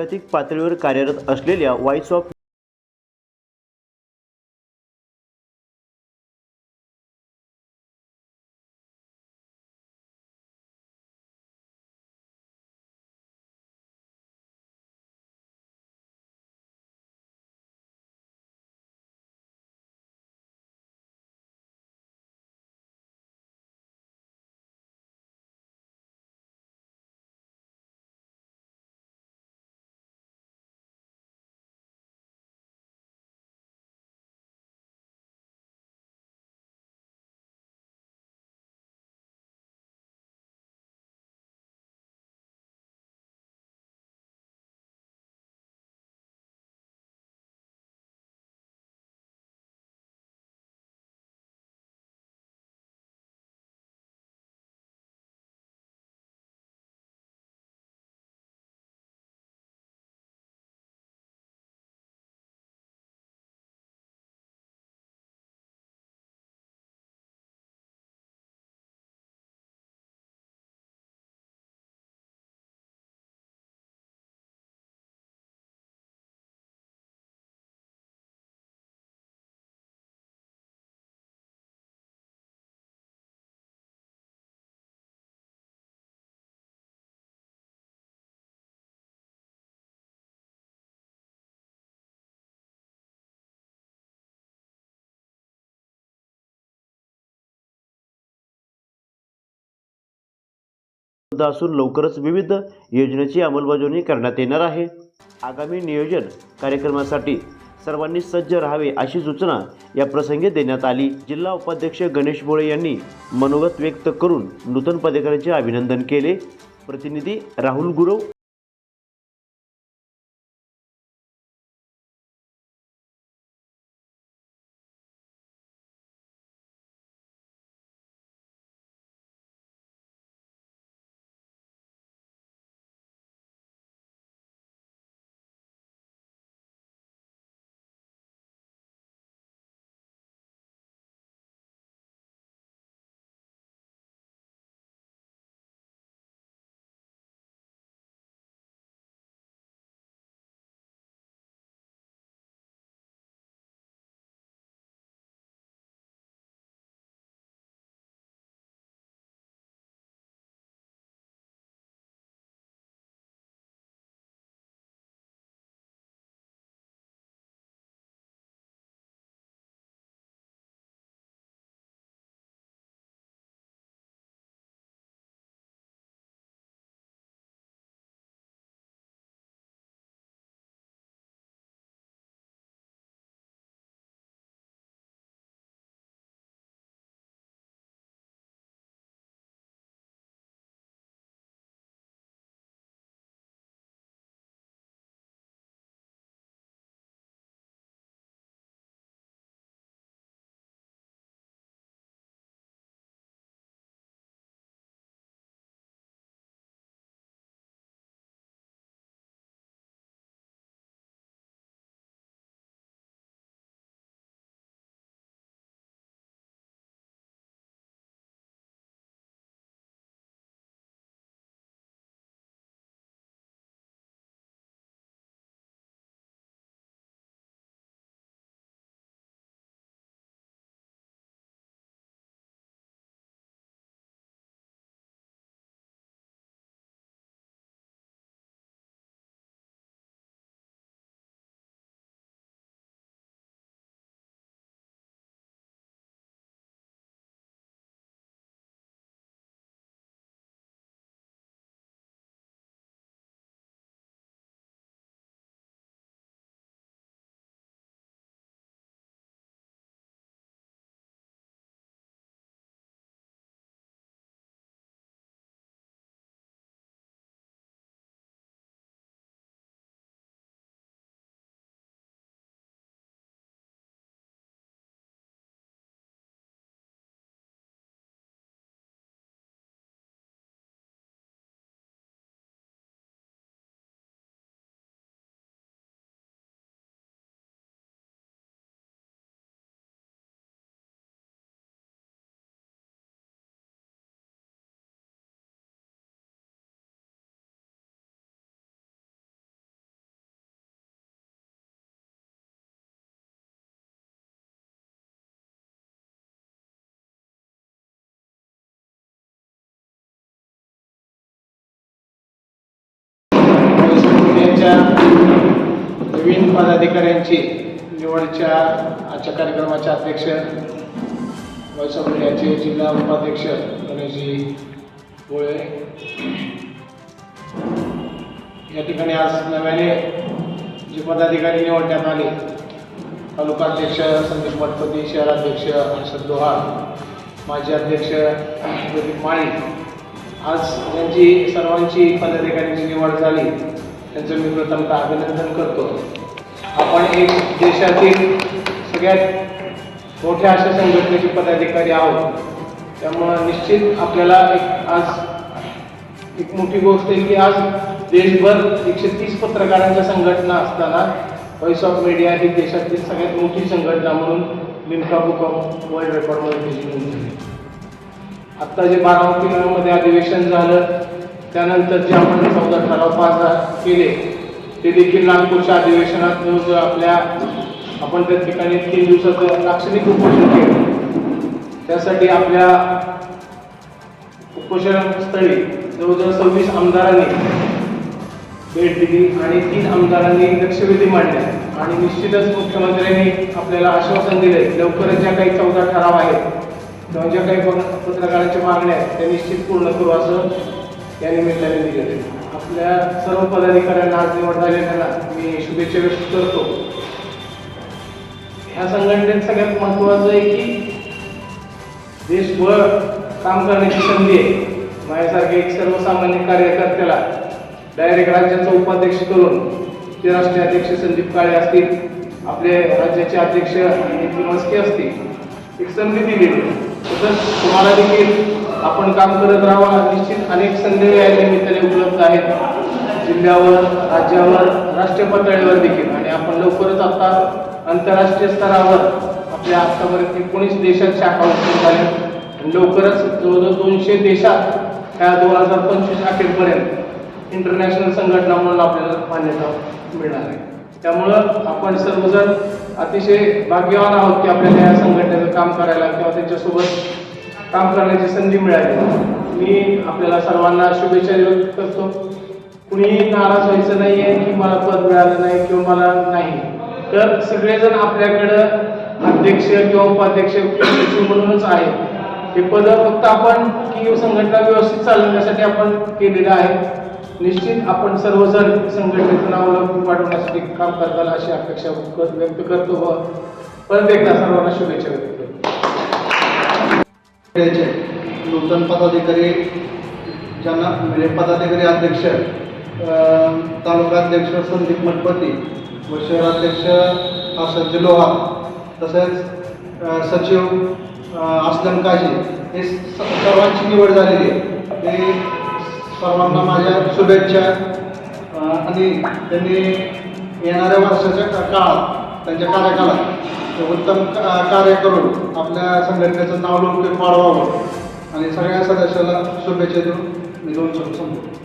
जागतिक पातळीवर कार्यरत असलेल्या व्हॉइस ऑफ असून लवकरच विविध योजनेची अंमलबजावणी करण्यात येणार आहे। आगामी नियोजन कार्यक्रमासाठी सर्वांनी सज्ज राहावे अशी सूचना या प्रसंगी देण्यात आली। जिल्हा उपाध्यक्ष गणेश भोळे यांनी मनोगत व्यक्त करून नूतन पदाधिकाऱ्यांचे अभिनंदन केले। प्रतिनिधी राहुल गुरव। नवीन पदाधिकाऱ्यांची निवडच्या आजच्या कार्यक्रमाचे अध्यक्ष वैसवल्याचे जिल्हा उपाध्यक्ष गणेशजी गोळे या ठिकाणी आज नव्याने जे पदाधिकारी निवडण्यात आले, तालुका अध्यक्ष संदीप मठपती, शहराध्यक्ष हर्षद लोहार, माजी अध्यक्ष प्रदीप माळी, आज यांची सर्वांची पदाधिकाऱ्यांची निवड झाली, त्यांचं मी प्रथमतः अभिनंदन करतो. आपण एक देशातील सगळ्यात मोठ्या अशा संघटनेचे पदाधिकारी आहोत. त्यामुळं निश्चित आपल्याला आज एक मोठी गोष्ट आहे की आज देशभर 130 पत्रकारांच्या संघटना असताना व्हॉइस ऑफ मीडिया ही देशातील सगळ्यात मोठी संघटना म्हणून लिम्का बुक ऑफ वर्ल्ड रेकॉर्डमध्ये त्याची नोंद झाली. आत्ता जे 12मध्ये अधिवेशन झालं, त्यानंतर जे आपण 14 ठराव पास केले ते देखील नागपूरच्या अधिवेशनात जवळजवळ आपण त्या ठिकाणी 3 दिवसाचं लाक्षणिक उपोषण केलं. त्यासाठी आपल्या उपोषणस्थळी जवळजवळ 26 आमदारांनी भेट दिली आणि 3 आमदारांनी लक्षवेधी मांडले आणि निश्चितच मुख्यमंत्र्यांनी आपल्याला आश्वासन दिले, लवकरच ज्या काही 14 ठराव आहेत किंवा ज्या काही पत्रकारांच्या मागण्या आहेत त्या निश्चित पूर्ण करू असं या निमित्ताने दिलेले. आपल्या सर्व पदाधिकाऱ्यांना आज निवड झालेल्यांना मी शुभेच्छा व्यक्त करतो. ह्या संघटनेत सगळ्यात महत्त्वाचं आहे की देशभर काम करण्याची संधी आहे. माझ्यासारखे एक सर्वसामान्य कार्यकर्त्याला डायरेक्ट राज्याचा उपाध्यक्ष करून ते राष्ट्रीय अध्यक्ष संदीप काळे असतील, आपले राज्याचे अध्यक्ष नितीन मस्के असतील, एक संधी दिलेली. तसंच तुम्हाला देखील आपण काम करत राहावा. निश्चित अनेक संधी या निमित्ताने उपलब्ध आहेत जिल्ह्यावर, राज्यावर, राष्ट्रीय पातळीवर देखील. आणि आपण लवकरच आता आंतरराष्ट्रीय स्तरावर आपल्या आतापर्यंत 19 देशात शाखा उघडून झाल्या. लवकरच जवळजवळ 200 देशात ह्या 2025 अखेरपर्यंत इंटरनॅशनल संघटना म्हणून आपल्याला मान्यता मिळणार आहे. त्यामुळं आपण सर्वजण अतिशय भाग्यवान आहोत की आपल्याला या संघटनेचं काम करायला किंवा त्यांच्यासोबत काम करण्याची संधी मिळाली. मी आपल्याला सर्वांना शुभेच्छा व्यक्त करतो. कुणीही नाराज व्हायचं नाही आहे की मला पद मिळालं नाही किंवा मला नाही, तर सगळेजण आपल्याकडं अध्यक्ष किंवा उपाध्यक्ष म्हणूनच आहे. हे पद फक्त आपण की संघटना व्यवस्थित चालवण्यासाठी आपण केलेलं आहे. निश्चित आपण सर्वजण संघटनेचं नाव लवकर वाढवण्यासाठी काम करताल अशी अपेक्षा व्यक्त करतो व परत एकदा सर्वांना शुभेच्छा व्यक्त करतो. नूतन पदाधिकारी ज्यांना म्हणजे पदाधिकारी अध्यक्ष तालुका अध्यक्ष संदीप मठपती व शहराध्यक्ष हर्षद लोहार, तसेच सचिव असलम काजी, हे सर्वांची निवड झालेली आहे. ते सर्वांना माझ्या शुभेच्छा. आणि त्यांनी येणाऱ्या वर्षाच्या काळात त्यांच्या कार्यकाळात उत्तम कार्य करून आपल्या संघटनेचं नाव लौकिक वाढवावं आणि सगळ्या सदस्याला शुभेच्छा देऊन मी 2 शब्द संपवतो.